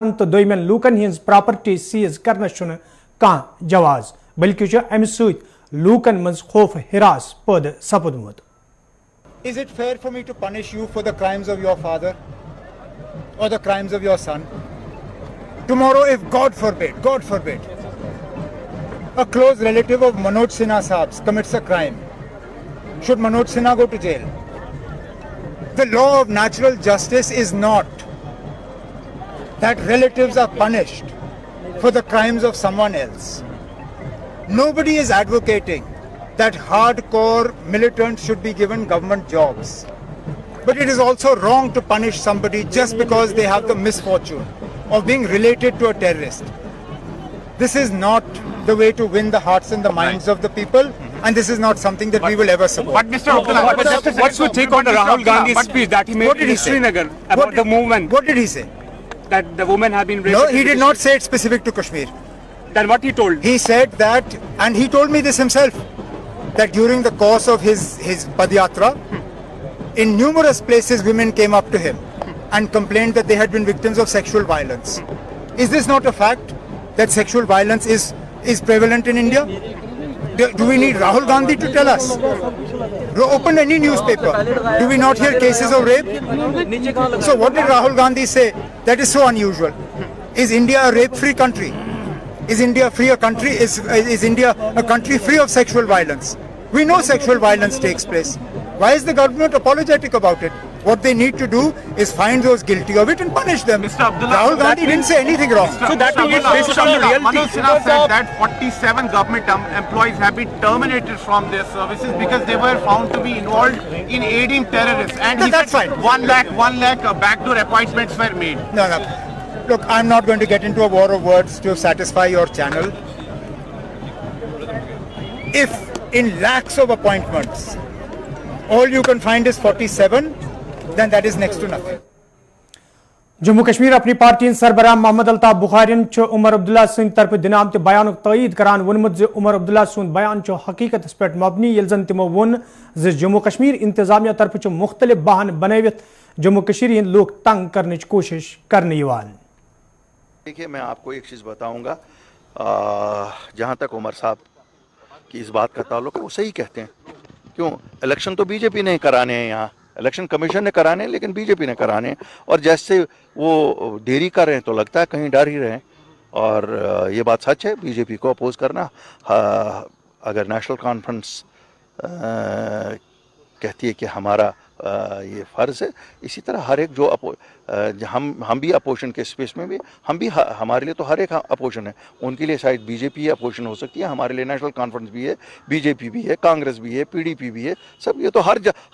तो दोयमन लूकन hinge property seize करना छुन कां जवाज बल्कि अमि सत लूकन मज खौफ हिरास पद सपदमुत। Is it fair for me to punish you for the crimes of your father or the crimes of your son? Tomorrow, if God forbid, a close relative of Manoj Sinha Saab's commits a crime, should Manoj Sinha go to jail? The law of natural justice is not that relatives are punished for the crimes of someone else. Nobody is advocating that hardcore militants should be given government jobs. But it is also wrong to punish somebody just because they have the misfortune of being related to a terrorist. This is not the way to win the hearts and the minds of the people, and this is not something that we will ever support. But Mr. Abdullah, what's your take on the Rahul Gandhi speech that he made in Srinagar about the movement? What did he say? That the women have been raped? No, he did not say it specific to Kashmir. Then what he told? He said that, and he told me this himself, that during the course of his Padyatra, in numerous places women came up to him and complained that they had been victims of sexual violence. Is this not a fact that sexual violence is prevalent in India? Do we need Rahul Gandhi to tell us? Open any newspaper. Do we not hear cases of rape? So what did Rahul Gandhi say that is so unusual? Is India a rape-free country? Is India a country? Is India a country free of sexual violence? We know sexual violence takes place. Why is the government apologetic about it? What they need to do is find those guilty of it and punish them. Mr. Abdullah, Rahul Gandhi didn't say anything wrong. So that means based on the reality. Manoj Sinha said that 47 government employees have been terminated from their services because they were found to be involved in aiding terrorists. And he That's said fine. 1 lakh backdoor appointments were made. No. Look, I'm not going to get into a war of words to satisfy your channel. If in lakhs of appointments, all you can find is 47, then that is next to nothing. Jammu Kashmir अपनी party सरबराह Mohammad Altaf बुखारिन Omar Abdullah Singh तरफ दिनामत बयान तयीद करान वोनमुत उमर अब्दुल्ला सुंद बयान हकीकत पे मबनी ये जन तमो वोन जम्मू कश्मीर इंतजामिया तरफ मुख्तलिफ बहान बनवित जम्मू कश्मीर हिंद लोग तंग करने की कोशिश करने। देखिए, मैं आपको एक चीज़ बताऊंगा, जहाँ तक उमर साहब की इस बात का ताल्लुक है, वो सही कहते हैं। क्यों? इलेक्शन तो बीजेपी ने कराने हैं, यहाँ इलेक्शन कमीशन ने कराने हैं, लेकिन बीजेपी ने कराने हैं। और जैसे वो देरी कर रहे हैं तो लगता है कहीं डर ही रहे हैं। और ये बात सच है, बीजेपी को अपोज करना, अगर नेशनल कॉन्फ्रेंस कहती है कि हमारा ये फ़र्ज़ है, इसी तरह हर एक जो हम भी अपोजिशन के स्पेस में भी हमारे लिए तो हर एक अपोजिशन है। उनके लिए शायद बीजेपी अपोजिशन हो सकती है, हमारे लिए नेशनल कॉन्फ्रेंस भी है, बीजेपी भी है, कांग्रेस भी है, पीडीपी भी है। सब ये तो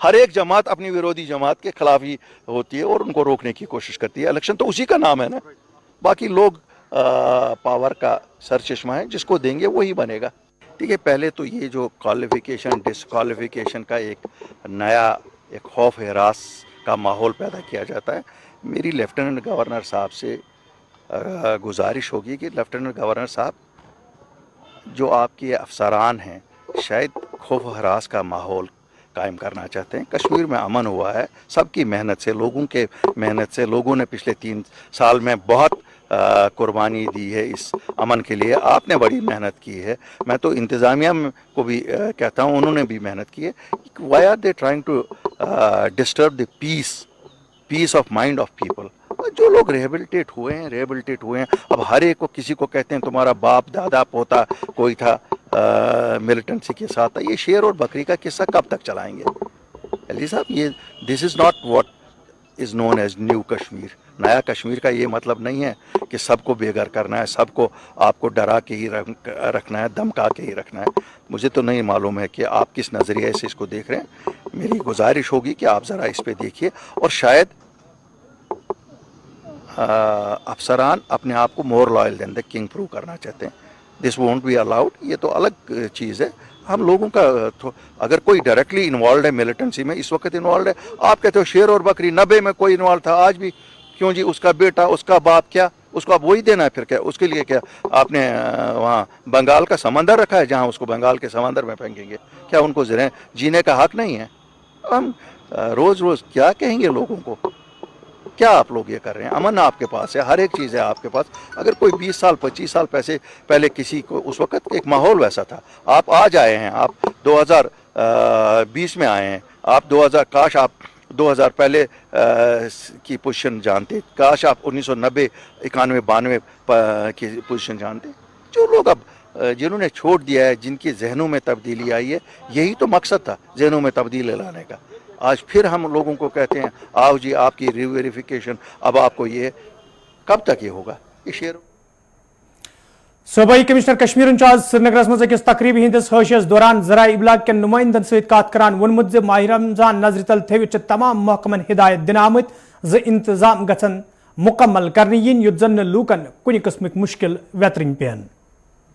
हर एक जमात अपनी विरोधी जमात के खिलाफ ही होती है और उनको रोकने की कोशिश करती है। इलेक्शन तो उसी का नाम है ना, बाकी लोग पावर का सरचश्मा है, जिसको देंगे वही बनेगा। ठीक है, पहले तो ये जो क्वालिफिकेशन डिसक्वालिफिकेशन का एक नया एक खौफ हरास का माहौल पैदा किया जाता है। मेरी लेफ्टिनेंट गवर्नर साहब से गुजारिश होगी कि लेफ्टिनेंट गवर्नर साहब, जो आपके अफसरान हैं, शायद खौफ हरास का माहौल कायम करना चाहते हैं। कश्मीर में अमन हुआ है सबकी मेहनत से, लोगों के मेहनत से। लोगों ने पिछले 3 साल में बहुत कुर्बानी दी है इस अमन के लिए। आपने बड़ी मेहनत की है, मैं तो इंतज़ामिया को भी कहता हूँ, उन्होंने भी मेहनत की है। Why are they trying to disturb the peace of mind of people? जो लोग रिहेबिलिटेट हुए हैं, अब हर एक को, किसी को कहते हैं तुम्हारा बाप दादा पोता कोई था मिलिटेंसी के साथ, ये शेर और बकरी का किस्सा कब तक चलाएंगे? अली साहब, ये this is not what is known as new Kashmir. नया कश्मीर का ये मतलब नहीं है कि सबको बेघर करना है, सबको आपको डरा के ही रखना है, धमका के ही रखना है। मुझे तो नहीं मालूम है कि आप किस नज़रिए से इसको देख रहे हैं। मेरी गुजारिश होगी कि आप ज़रा इस पे देखिए, और शायद अफसरान अपने आप को more loyal than the king prove करना चाहते हैं। दिस वोंट बी अलाउड, ये तो अलग चीज़ है। हम लोगों का तो अगर कोई डायरेक्टली इन्वॉल्व है मिलिटेंसी में, इस वक्त इन्वॉल्व है, आप कहते हो शेर और बकरी, 90 में कोई इन्वॉल्व था, आज भी क्यों जी? उसका बेटा, उसका बाप, क्या उसको आप वही देना है? फिर क्या उसके लिए क्या आपने वहाँ बंगाल का समंदर रखा है जहाँ उसको बंगाल के समंदर में फेंकेंगे? क्या उनको जीने का हक नहीं है? हम रोज़ रोज़ क्या कहेंगे लोगों को? क्या आप लोग ये कर रहे हैं? अमन आपके पास है, हर एक चीज़ है आपके पास। अगर कोई 20 साल 25 साल पहले किसी को, उस वक्त एक माहौल वैसा था। आप आज आए हैं, आप 2020 में आए हैं, आप 2000, काश आप 2000 पहले की पोजीशन जानते, काश आप 1990 91 92 की पोजीशन जानते। जो लोग अब जिन्होंने छोड़ दिया है, जिनके जहनों में तब्दीली आई है, यही तो मकसद था जहनों में तब्दीली लाने का। आज फिर हम लोगों को कहते हैं आओ जी आपकी रीवेरिफिकेशन, अब आपको ये, कब तक ये होगा? ये शेर सूबाई कमिश्नर कश्मीर आज श्रीनगर मज अकिस तकरीब हंदिस हशियस दौरान ज़राए इब्लाग के नुमाइंदन सत कत करान वोनमुत ज माह रमजान नजर तल थवित तमाम महकमन हिदायत दिन आमत ज इंतजाम गछन मुकम्मल करने yin युत जन लूकन कुछ किस्मिक मुश्किल वेतरिन पेन।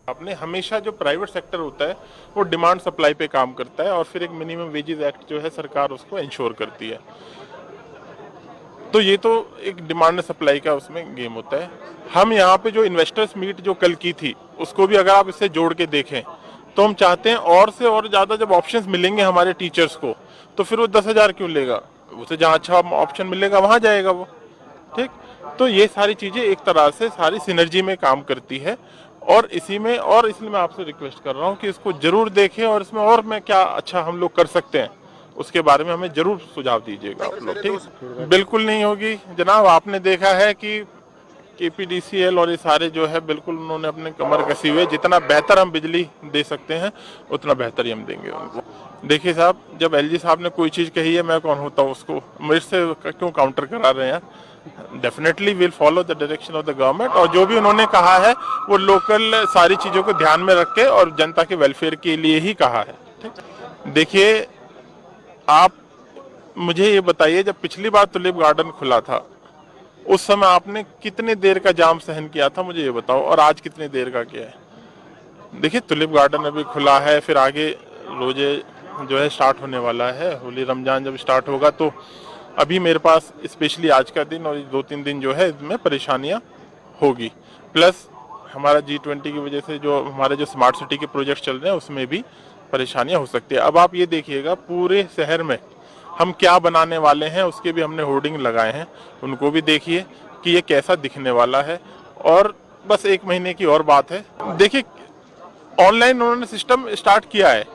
आपने हमेशा जो प्राइवेट सेक्टर होता है वो डिमांड सप्लाई पे काम करता है और फिर एक मिनिमम वेजेस एक्ट जो है सरकार उसको इंश्योर करती है। तो ये तो एक डिमांड सप्लाई का उसमें गेम होता है। हम यहाँ पे जो इन्वेस्टर्स मीट जो कल की थी उसको भी अगर आप इससे जोड़ के देखें तो हम चाहते हैं और से और ज़्यादा जब ऑप्शंस मिलेंगे हमारे टीचर्स को तो फिर वो 10,000 क्यों लेगा, उसे जहाँ अच्छा ऑप्शन मिलेगा वहाँ जाएगा वो। ठीक, तो ये सारी चीज़ें एक तरह से सारी सिनर्जी में काम करती है और इसी में, और इसलिए मैं आपसे रिक्वेस्ट कर रहा हूँ कि इसको जरूर देखें और इसमें और मैं क्या अच्छा हम लोग कर सकते हैं उसके बारे में हमें जरूर सुझाव दीजिएगा आप लोग। ठीक, बिल्कुल नहीं होगी जनाब। आपने देखा है कि KPDCL और ये सारे जो है बिल्कुल उन्होंने अपने कमर कसी हुए, जितना बेहतर हम बिजली दे सकते हैं उतना बेहतर ही हम देंगे उनको। देखिए साहब, जब LG साहब ने कोई चीज़ कही है मैं कौन होता हूँ उसको मेरे से क्यों काउंटर करा रहे हैं? Definitely will follow the direction of the government और जो भी उन्होंने कहा है वो लोकल सारी चीज़ों को ध्यान में रख के और जनता के वेलफेयर के लिए ही कहा है। ठीक, देखिए आप मुझे ये बताइए, जब पिछली बार टुलिप गार्डन खुला था उस समय आपने कितने देर का जाम सहन किया था मुझे ये बताओ, और आज कितनी देर का किया है? देखिए टुलिप गार्डन अभी खुला है, फिर आगे रोजे जो है स्टार्ट होने वाला है, होली रमजान जब स्टार्ट होगा तो अभी मेरे पास स्पेशली आज का दिन और 2-3 दिन जो है इसमें परेशानियां होगी। प्लस हमारा G20 की वजह से जो हमारे जो स्मार्ट सिटी के प्रोजेक्ट चल रहे हैं उसमें भी परेशानियां हो सकती है। अब आप ये देखिएगा पूरे शहर में हम क्या बनाने वाले हैं उसके भी हमने होर्डिंग लगाए हैं, उनको भी देखिए कि ये कैसा दिखने वाला है। और बस 1 महीने की और बात है। देखिए ऑनलाइन उन्होंने सिस्टम स्टार्ट किया है।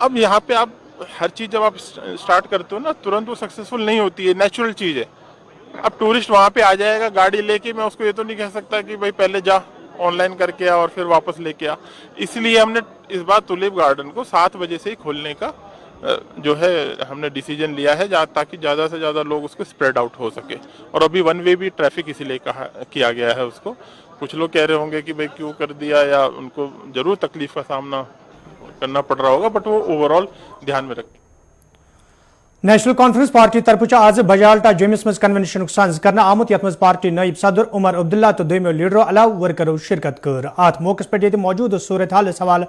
अब यहाँ पे आप हर चीज़ जब आप स्टार्ट करते हो ना तुरंत वो सक्सेसफुल नहीं होती है, नेचुरल चीज़ है। अब टूरिस्ट वहाँ पे आ जाएगा गाड़ी लेके, मैं उसको ये तो नहीं कह सकता कि भाई पहले जा ऑनलाइन करके आ और फिर वापस लेके आ। इसलिए हमने इस बार टुलिप गार्डन को 7 बजे से ही खोलने का जो है हमने डिसीजन लिया है, ताकि ज़्यादा से ज़्यादा लोग उसको स्प्रेड आउट हो सके। और अभी 1 वे भी ट्रैफिक इसीलिए किया गया है उसको। कुछ लोग कह रहे होंगे कि भाई क्यों कर दिया, या उनको ज़रूर तकलीफ का सामना करना पड़ रहा होगा, बट वो ओवरऑल ध्यान में रखें। नेशनल कॉन्फ्रेंस पार्टी तरफ आज बजालटा जमिस मज कन्वेंशन साज कर आमुत यथ मज पार्टी नायब सदर उमर अब्दुल्ला तो दोमो लीडरो अलाव वर्करो शिरकत कर। अत मौके पे मौजूद सूरत हाल सवाल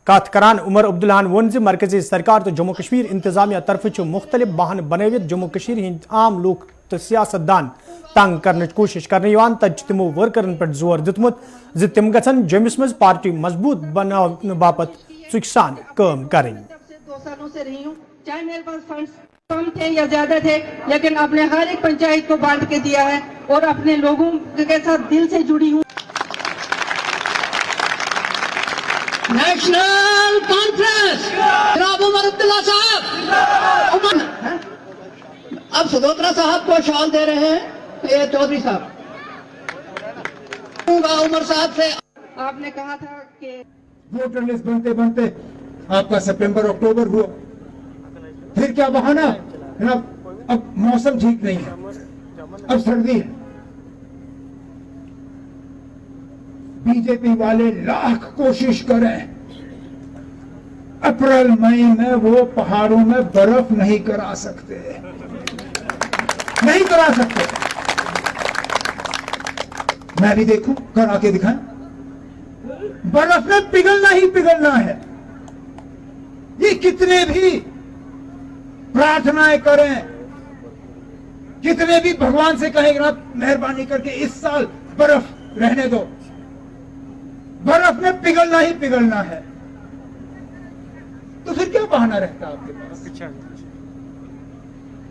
कत करान उमर अब्दुल्ला वोन ज मरकजी सरकार तो जम्मू कश्मीर इंतजामिया तरफ मुख्तलिफ बहान बनवित जम्मू कश्मीर हिंद आम लूक तो सियासतदान तंग करने कोशिश करने तज तमो वर्करन पे जोर दितमुत ज तिम गछन जमिस मज पार्टी मजबूत बनाने बापत चुकसान काम करें। 2 सालों से रही हूँ, चाहे मेरे पास फंड्स कम थे या ज्यादा थे, लेकिन आपने हर एक पंचायत को बांट के दिया है और अपने लोगों के साथ दिल से जुड़ी हूँ। नेशनल कॉन्फ्रेंस जनाब उमर अब्दुल्ला साहब, अब सदोत्रा साहब को शॉल दे रहे हैं ये चौधरी साहब। उमर साहब से आपने कहा था कि वोटर लिस्ट बनते बनते आपका सितंबर अक्टूबर हुआ, फिर क्या बहाना? अब मौसम ठीक नहीं है, अब सर्दी है। बीजेपी वाले लाख कोशिश करें, अप्रैल मई में वो पहाड़ों में बर्फ नहीं करा सकते, नहीं करा सकते। मैं भी देखूं, करा के दिखाएं। बर्फ में पिघलना ही पिघलना है। ये कितने भी प्रार्थनाएं करें, कितने भी भगवान से कहें ना मेहरबानी करके इस साल बर्फ रहने दो, बर्फ में पिघलना ही पिघलना है। तो फिर क्या बहाना रहता है आपके पास?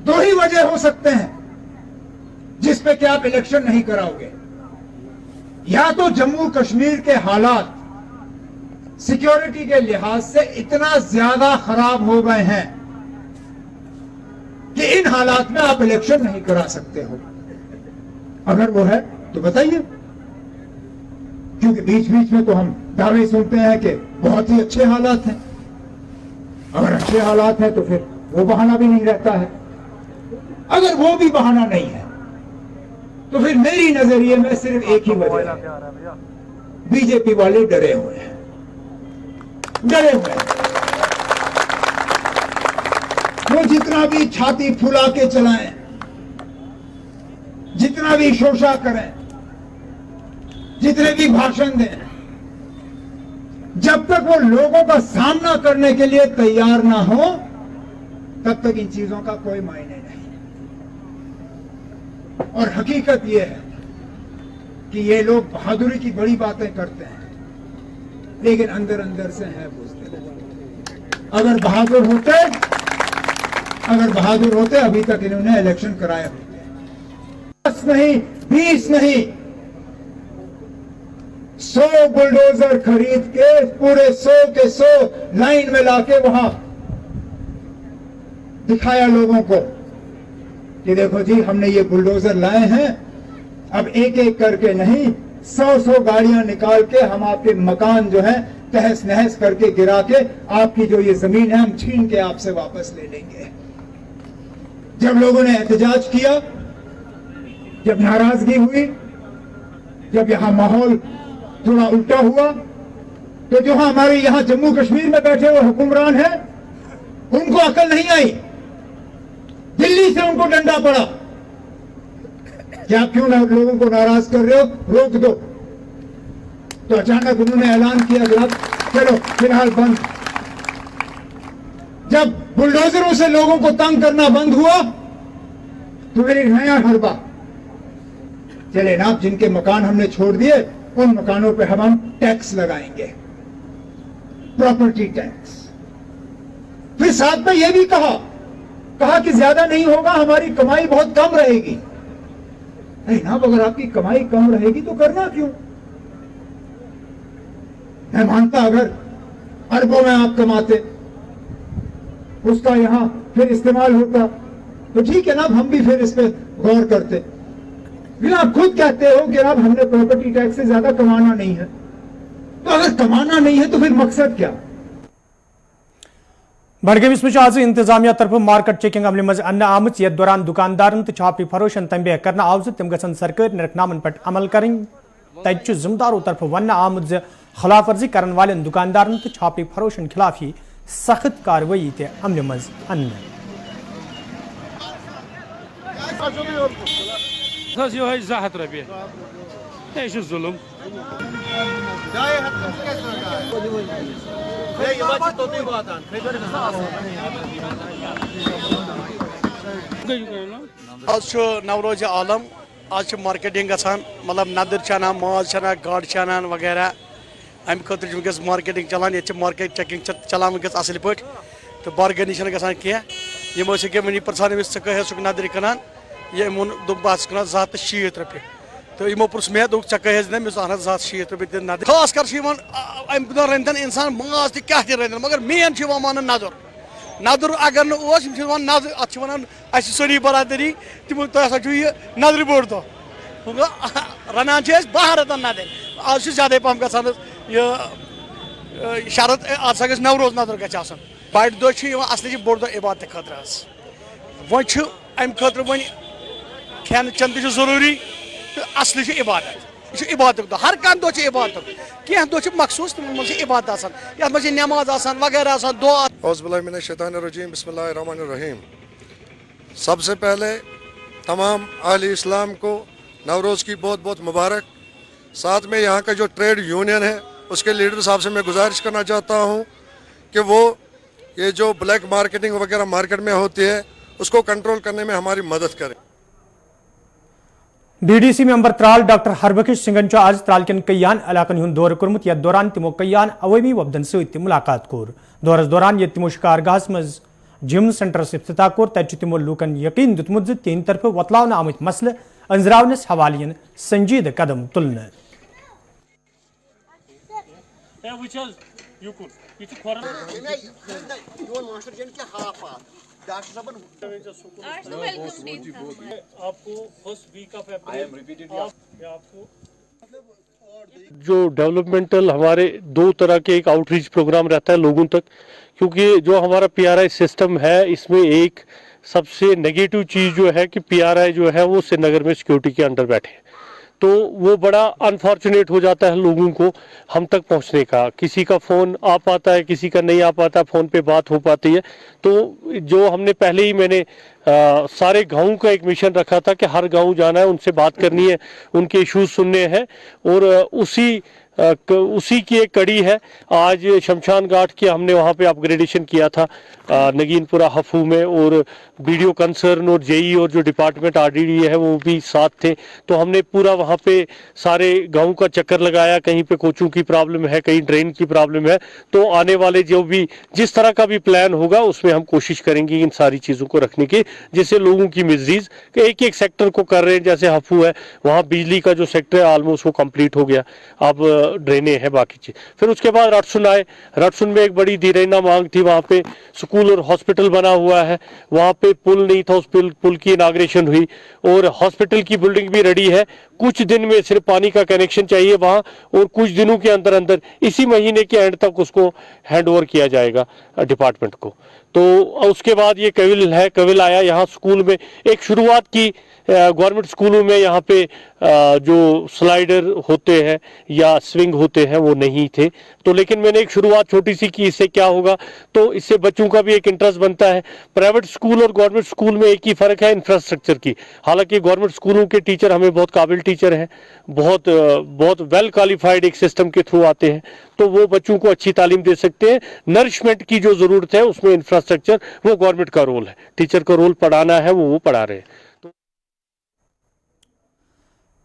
2 ही वजह हो सकते हैं। जिस पे कि आप इलेक्शन नहीं कराओगे। या तो जम्मू कश्मीर के हालात सिक्योरिटी के लिहाज से इतना ज्यादा खराब हो गए हैं कि इन हालात में आप इलेक्शन नहीं करा सकते हो। अगर वो है तो बताइए, क्योंकि बीच बीच में तो हम दावे सुनते हैं कि बहुत ही अच्छे हालात हैं। अगर अच्छे हालात हैं तो फिर वो बहाना भी नहीं रहता है। अगर वो भी बहाना नहीं है तो फिर मेरी नजरिए में सिर्फ एक ही वजह है, बीजेपी वाले डरे हुए हैं, डरे हुए हैं। वो जितना भी छाती फुला के चलाएं, जितना भी शोषा करें, जितने भी भाषण दें, जब तक वो लोगों का सामना करने के लिए तैयार ना हो तब तक इन चीजों का कोई मायने नहीं। और हकीकत यह है कि ये लोग बहादुरी की बड़ी बातें करते हैं, लेकिन अंदर अंदर से हैं बुज़दिल। अगर बहादुर होते अभी तक इन्होंने इलेक्शन कराए होते। 10 नहीं, 20 नहीं, 100 बुलडोजर खरीद के पूरे 100 के 100 लाइन में लाके वहां दिखाया लोगों को कि देखो जी हमने ये बुलडोजर लाए हैं, अब एक एक करके नहीं 100 गाड़ियां निकाल के हम आपके मकान जो है तहस नहस करके गिरा के आपकी जो ये जमीन है हम छीन के आपसे वापस ले लेंगे। जब लोगों ने एहतजाज किया, जब नाराजगी हुई, जब यहां माहौल थोड़ा उल्टा हुआ, तो जो हमारे यहां जम्मू कश्मीर में बैठे हुए हुक्मरान हैं उनको अकल नहीं आई, दिल्ली से उनको डंडा पड़ा कि आप क्यों लोगों को नाराज कर रहे हो, रोक दो। तो अचानक उन्होंने ऐलान किया कि चलो फिलहाल बंद। जब बुलडोजरों से लोगों को तंग करना बंद हुआ तो फिर एक नया हरबा, चले ना जिनके मकान हमने छोड़ दिए उन मकानों पे हम टैक्स लगाएंगे, प्रॉपर्टी टैक्स। फिर साथ में यह भी कहा कि ज्यादा नहीं होगा, हमारी कमाई बहुत कम रहेगी। नहीं ना, अगर आपकी कमाई कम रहेगी तो करना क्यों? मैं मानता अगर अरबों में आप कमाते, उसका यहां फिर इस्तेमाल होता तो ठीक है ना, हम भी फिर इस पे गौर करते। फिर आप खुद कहते हो कि अब हमने प्रॉपर्टी टैक्स से ज्यादा कमाना नहीं है, तो अगर कमाना नहीं है तो फिर मकसद क्या? बडगमिस में आज इंतजामिया तरफ मार्केट चेकिंग अमल मज अन्न आमत यथ दौरान दुकानदारन तो छापी फरोशन तंबे करना आव तम गसन सरकारी निरकनामन पे अमल करें। तत जिम्मेदारों तरफ वन आमत खिलाफ वर्जी करने वाले दुकानदारन तो छापी फरोशन खिलाफ ही सख्त कार्रवाई ते अमल मज अन्न। आज नवरोज आलम, आज मार्केटिंग गसान, मतलब नदर चनान, माज चनान, गाड़ चनान वगैरह अम खतर वस मार्केटिंग चलान। ये मार्केट चेकिंग चलान वस असल पे तो बार्गेनी गसान कह यमो से वन पसान नदर कनान ये वोन दोप बह कनान 260 रुपये। तो यमो पुस मे दोप ऐ कह ना 260 रुपये नदर। खास कर रंदन इंसान माज क्या रंदन, मगर मेन मान नदर नदर अगर नदर अत वन सारी बरादरी तम यह नदर बोड़ दो रनान 12 रतन नदर। आज ज्यादा पहम ग शरत अत ग नवरोज नदर ग बड़ दह असली बोड़ दह इबादत खतर वो अम खतर वो खेन चन तो जरूरी तो असली इबादत, यह इबादत दह हर कह दह इबादत कह दह मखसूस तम मे इबादत ये मे नमाज वगैरह दुआ। औज़ुबिल्लाहिमिनश्शैतानिर्रजीम बिस्मिल्लाहिर्रहमानिर्रहीम। सबसे पहले तमाम अहले इस्लाम को नवरोज़ की बहुत बहुत मुबारक। साथ में यहाँ का जो ट्रेड यूनियन है उसके लीडर साहब से मैं गुजारिश करना चाहता हूँ कि वो ये जो ब्लैक मार्केटिंग वगैरह मार्केट में होती है उसको कंट्रोल करने में हमारी मदद करें। DDC member Tral doctor Harbakhsh सिंगन आज त्राल कन कयान इलाकन हुंद दौर कर्मुत। यथ दौरान तिमो कयान अवामी वफदन सत मुलाकात कोर। दौरस दौरान ये तिमो शिकारगाहस मज जिम सेंटर इफ्तिताह कोर। तत तिमो लूकन यकीन दितमुत तिहंद तरफ वतलावन आमत मसले अंजरावनस हवालियन संजीद कदम तुलने। जो डेवलपमेंटल हमारे 2 तरह के एक आउटरीच प्रोग्राम रहता है लोगों तक, क्योंकि जो हमारा PRI सिस्टम है इसमें एक सबसे नेगेटिव चीज़ जो है कि PRI जो है वो श्रीनगर में सिक्योरिटी के अंडर बैठे, तो वो बड़ा अनफॉर्चुनेट हो जाता है लोगों को हम तक पहुंचने का। किसी का फ़ोन आ पाता है, किसी का नहीं आ पाता, फ़ोन पे बात हो पाती है। तो जो हमने पहले ही मैंने सारे गाँव का एक मिशन रखा था कि हर गाँव जाना है, उनसे बात करनी है, उनके इश्यूज सुनने हैं, और उसी की एक कड़ी है। आज शमशान घाट के हमने वहाँ पे अपग्रेडेशन किया था नगीनपुरा हफू में, और BDO कंसर्न और JE और जो डिपार्टमेंट RDD है वो भी साथ थे। तो हमने पूरा वहाँ पे सारे गाँव का चक्कर लगाया, कहीं पे कोचों की प्रॉब्लम है, कहीं ड्रेन की प्रॉब्लम है। तो आने वाले जो भी जिस तरह का भी प्लान होगा उसमें हम कोशिश करेंगे इन सारी चीज़ों को रखने की, जिससे लोगों की मिजरीज एक एक सेक्टर को कर रहे हैं। जैसे हफू है वहाँ बिजली का जो सेक्टर है ऑलमोस्ट वो कंप्लीट हो गया, अब ड्रेनें हैं बाकी चीज। फिर उसके बाद रटसुन आए, रटसुन में एक बड़ी धीरेना मांग थी, वहाँ पे स्कूल और हॉस्पिटल बना हुआ है, वहाँ पे पुल नहीं था, उस पुल की इनाग्रेशन हुई, और हॉस्पिटल की बिल्डिंग भी रेडी है। कुछ दिन में सिर्फ पानी का कनेक्शन चाहिए वहाँ, और कुछ दिनों के अंदर अंदर इसी महीने के एंड तक उसको हैंड ओवर किया जाएगा डिपार्टमेंट को। तो उसके बाद ये कविल है, कविल आया यहाँ स्कूल में एक शुरुआत की। गवर्नमेंट स्कूलों में यहाँ पे जो स्लाइडर होते हैं या स्विंग होते हैं वो नहीं थे, तो लेकिन मैंने एक शुरुआत छोटी सी की। इससे क्या होगा, तो इससे बच्चों का भी एक इंटरेस्ट बनता है। प्राइवेट स्कूल और गवर्नमेंट स्कूल में एक ही फ़र्क है इंफ्रास्ट्रक्चर की। हालांकि गवर्नमेंट स्कूलों के टीचर हमें बहुत काबिल टीचर हैं, बहुत वेल क्वालिफाइड एक सिस्टम के थ्रू आते हैं, तो वो बच्चों को अच्छी तालीम दे सकते हैं। नरिशमेंट की जो ज़रूरत है उसमें इंफ्रास्ट्रक्चर वो गवर्नमेंट का रोल है, टीचर का रोल पढ़ाना है, वो पढ़ा रहे हैं।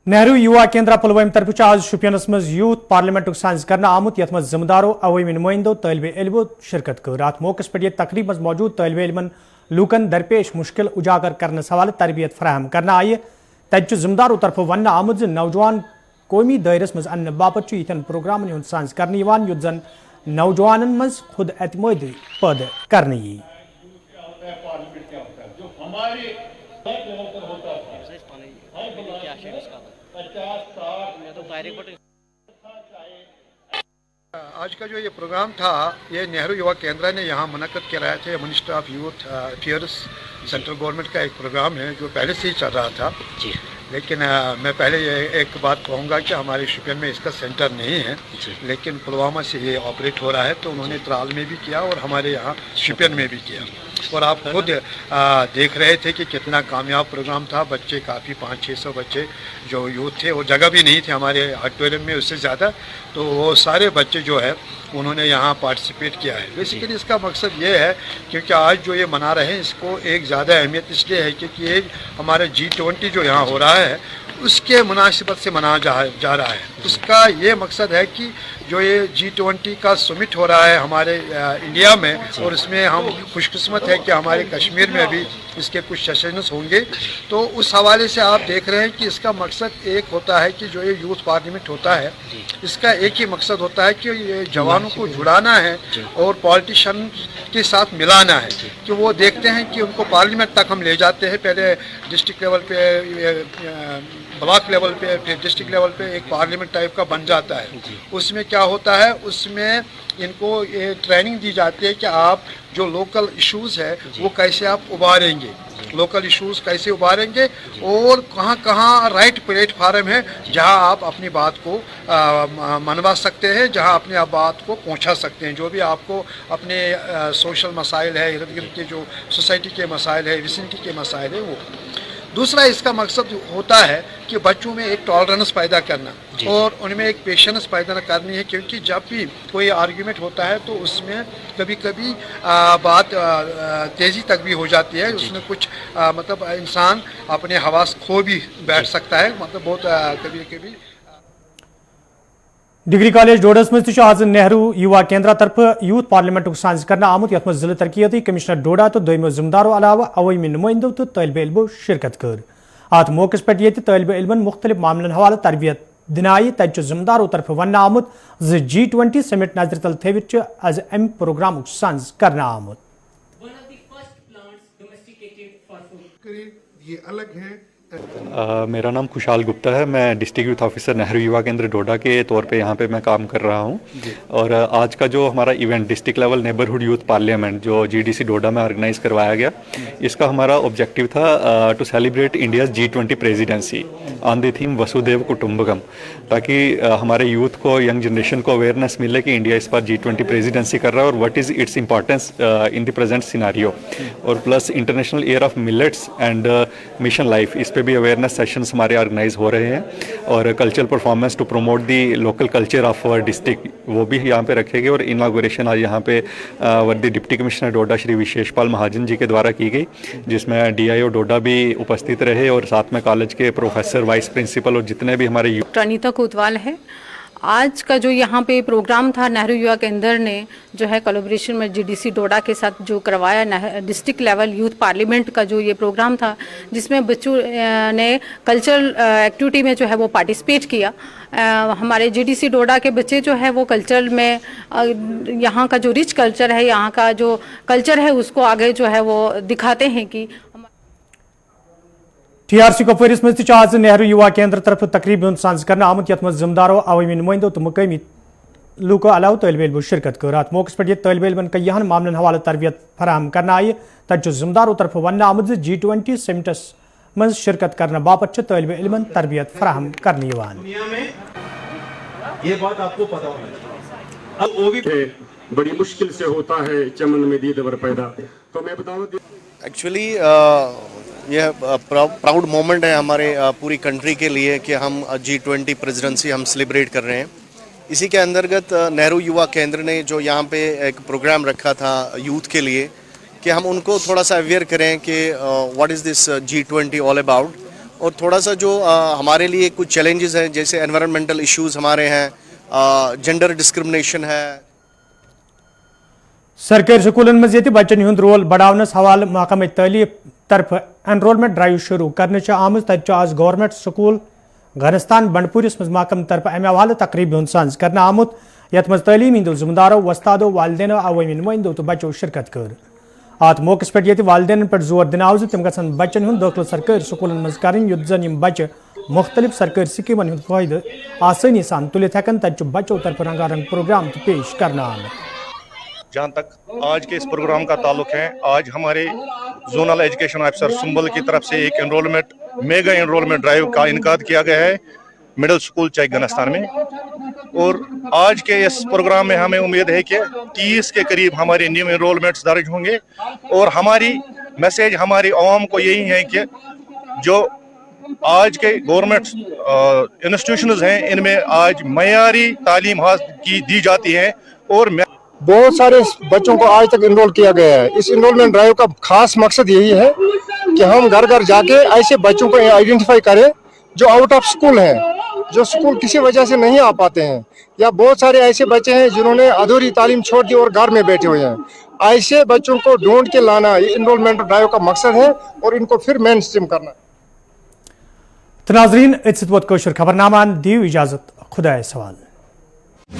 नेहरू युवा केंद्र पुलवाम तरफ आज शुपियनस मज यूथ पार्लियामेंट साइंस करना आमुत, यथ मज जिम्मेदारों अवामी नुमाइंदों तलबे इल्मों शिरकत कर। अत मौके पर तकरीब मज मौजूद तलबे इल्मन लूकन दरपेश मुश्किल उजागर करने हवाले तरबियत फराहम करना आये। तत जिम्मेदारों तरफ वन आमुत नौजवान कौमी दायरस मज अन्न बापत यन प्रोग्राम हूं साइंस कर युत जन नौजवान मज खुद एतमादी पैदा करने यी। आज का जो ये प्रोग्राम था ये नेहरू युवा केंद्र ने यहाँ मुनक़्क़द कराया थे। Minister of youth affairs central government का एक प्रोग्राम है जो पहले से ही चल रहा था जी। लेकिन मैं पहले ये एक बात कहूँगा कि हमारे शुपियन में इसका सेंटर नहीं है, लेकिन पुलवामा से ये ऑपरेट हो रहा है। तो उन्होंने त्राल में भी किया और हमारे यहाँ शुपियन में भी किया, और आप खुद देख रहे थे कि कितना कामयाब प्रोग्राम था। बच्चे काफ़ी 500-600 बच्चे जो यूथ थे, और जगह भी नहीं थे हमारे ऑडिटोरियम में उससे ज़्यादा, तो वो सारे बच्चे जो है उन्होंने यहाँ पार्टिसिपेट किया है। बेसिकली इसका मकसद ये है क्योंकि आज जो ये मना रहे हैं इसको एक ज़्यादा अहमियत इसलिए है क्योंकि ये हमारा G20 जो यहाँ हो रहा है उसके मुनासिबत से मनाया जा रहा है। उसका ये मकसद है कि जो ये G20 का समिट हो रहा है हमारे इंडिया में, और इसमें हम खुशकिस्मत है कि हमारे कश्मीर में भी इसके कुछ सेशंस होंगे। तो उस हवाले से आप देख रहे हैं कि इसका मकसद एक होता है कि जो ये यूथ पार्लियामेंट होता है इसका एक ही मकसद होता है कि ये जवानों को जुड़ाना है और पॉलिटिशियन के साथ मिलाना है, कि वो देखते हैं कि उनको पार्लियामेंट तक हम ले जाते हैं। पहले डिस्ट्रिक्ट लेवल पे, ब्लॉक लेवल पे, फिर डिस्ट्रिक्ट लेवल पे एक पार्लियामेंट टाइप का बन जाता है। उसमें क्या होता है, उसमें इनको ये ट्रेनिंग दी जाती है कि आप जो लोकल इश्यूज़ है वो कैसे आप उभारेंगे, लोकल इश्यूज़ कैसे उभारेंगे, और कहाँ कहाँ राइट प्लेटफार्म है जहाँ आप अपनी बात को मनवा सकते हैं, जहाँ अपनी बात को पहुँचा सकते हैं। जो भी आपको अपने सोशल मसाइल है, इर्द गिर्द के जो सोसाइटी के मसाइल है, विसिनिटी के मसाइल है, वो। दूसरा इसका मकसद होता है कि बच्चों में एक टॉलरेंस पैदा करना और उनमें एक पेशेंस पैदा करनी है, क्योंकि जब भी कोई आर्ग्यूमेंट होता है तो उसमें कभी कभी बात तेज़ी तक भी हो जाती है। उसमें कुछ मतलब इंसान अपने हवास खो भी बैठ सकता है, मतलब बहुत कभी कभी। डिग्री कॉलेज डोडस मज आज नेहरू युवा केंद्र तरफ यूथ पार्लियामेंट साइंस करना आमुत, यथ जिले तरक्याती कमिश्नर डोडा तो दोयमो जिम्मेदारों अलावा अवामी नुमाइंदों तो तलबे इल्मों शिरकत कर। अत मौके पे तालिब इल्मन मुख्तलिफ मामलन हवाले तरबियत दिनाई तत जिम्मेदारों तरफ वन आमुत G20 समिट नजर तल थवित आज अम प्रोग्राम संज करना आमुत। ये अलग है। मेरा नाम खुशहाल गुप्ता है। मैं डिस्ट्रिक्ट यूथ ऑफिसर नेहरू युवा केंद्र डोडा के तौर पे यहाँ पे मैं काम कर रहा हूँ। और आज का जो हमारा event district level neighbourhood youth parliament जो GDC डोडा में ऑर्गेनाइज करवाया गया, इसका हमारा ऑब्जेक्टिव था to celebrate India's G20 presidency on the theme वसुदेव कुटुंबकम, ताकि हमारे यूथ को, यंग जनरेशन को अवेयरनेस मिले कि इंडिया इस बार G20 प्रेसिडेंसी कर रहा है और what is its importance in the present scenario. और plus international year of millets and mission life, इस पे भी अवेयरनेस सेशंस हमारे ऑर्गेनाइज हो रहे हैं। और cultural performance to promote the local culture of our district, वो भी यहाँ पे रखे गए। और इनागोरेशन आज यहाँ पे वर्दी डिप्टी कमिश्नर डोडा श्री विशेषपाल महाजन जी के द्वारा की गई, जिसमें DIO डोडा भी उपस्थित रहे और साथ में कॉलेज के प्रोफेसर, वाइस प्रिंसिपल और जितने भी हमारे अनीता कोतवाल है। आज का जो यहाँ पे प्रोग्राम था, नेहरू युवा केंद्र ने जो है कोलैबोरेशन में GDC डोडा के साथ जो करवाया, डिस्ट्रिक्ट लेवल यूथ पार्लियामेंट का जो ये प्रोग्राम था, जिसमें बच्चों ने कल्चरल एक्टिविटी में जो है वो पार्टिसिपेट किया। हमारे GDC डोडा के बच्चे जो है वो कल्चर में यहाँ का जो रिच कल्चर है, यहाँ का जो कल्चर है उसको आगे जो है वो दिखाते हैं कि TRC कपवारिस मज आज नेहरू युवा केंद्र तरफ तकरीब संज कर आमुत यथ मज जिम्मेदारों, अवामी नुमाइंदों तो मुकामी लूको अलाव तलब इल्मों शिरकत कर। अत मौके पे तलब इल्मन कईहन मामलन हवाले तरबियत फराहम करना आई। तत जिम्मेदारों तरफ वन आमुत G20 समिटस मज शिरकत करने बापत तलब इल्मन तरबियत फराहम करने ये बात आपको पता होना चाहिए। अब वो भी बड़ी मुश्किल से होता है चमन में दीदवर पैदा। तो मैं बताऊं एक्चुअली यह प्राउड मोमेंट है हमारे पूरी कंट्री के लिए कि हम G20 प्रेसिडेंसी हम सेलिब्रेट कर रहे हैं। इसी के अंतर्गत नेहरू युवा केंद्र ने जो यहाँ पे एक प्रोग्राम रखा था यूथ के लिए कि हम उनको थोड़ा सा अवेयर करें कि what is this G20 all about. और थोड़ा सा जो हमारे लिए कुछ चैलेंजेस हैं, जैसे एनवायरमेंटल इश्यूज हमारे हैं, जेंडर डिस्क्रिमिनेशन है। सरकारी स्कूलन मज बच्चन हुंद रोल बढ़ावनस हवाले महकमा तालीम तरफ एनरोलमेंट ड्राइव शुरू करने आमज। तत आज गवर्नमेंट स्कूल घनस्तान बंडपुरिस मज महकम तरफ अमे हवाले तकरीब संज कर आमुत, यथ मज तालीम हिंदो जिम्मेदारों, वस्तादों, वालदेनों, अवामी नुमाइंदों तो बच्चों शिरकत कर। अत मौके पे वालदेन पे जोर दिन आव तम गन बच्चन हुंद दाखिल सरकारी स्कूलन मज कर, युत जन यम बच्चे मुख्तलिफ सरकारी स्कीमन हुंद फायदे आसानी सान तुलित हेकन। तत बच्चों तरफ रंगारंग प्रोग्राम तो पेश करना आमुत। जहाँ तक आज के इस प्रोग्राम का ताल्लुक है, आज हमारे जोनल एजुकेशन ऑफिसर सुंबल की तरफ से एक मेगा एनरोलमेंट ड्राइव का इनकाद किया गया है मिडिल स्कूल चेक घनस्तान में। और आज के इस प्रोग्राम में हमें उम्मीद है कि 30 के करीब हमारे न्यू एनरोलमेंट्स दर्ज होंगे। और हमारी मैसेज हमारी आवाम को यही है कि जो आज के गवर्नमेंट इंस्टीट्यूशंस हैं, इनमें आज मयारी तालीम की दी जाती है। और बहुत सारे बच्चों को आज तक इनरोल किया गया है। इस इनरोलमेंट ड्राइव का खास मकसद यही है कि हम घर घर जाके ऐसे बच्चों को आइडेंटिफाई करें जो आउट ऑफ स्कूल हैं, जो स्कूल किसी वजह से नहीं आ पाते हैं, या बहुत सारे ऐसे बच्चे हैं जिन्होंने अधूरी तालीम छोड़ दी और घर में बैठे हुए हैं। ऐसे बच्चों को ढूंढ के लाना ये इनरोलमेंट ड्राइव का मकसद है और इनको फिर मेन स्ट्रीम करना। नाज़रीन, खबरनामा दी इजाजत, खुदा सवाल।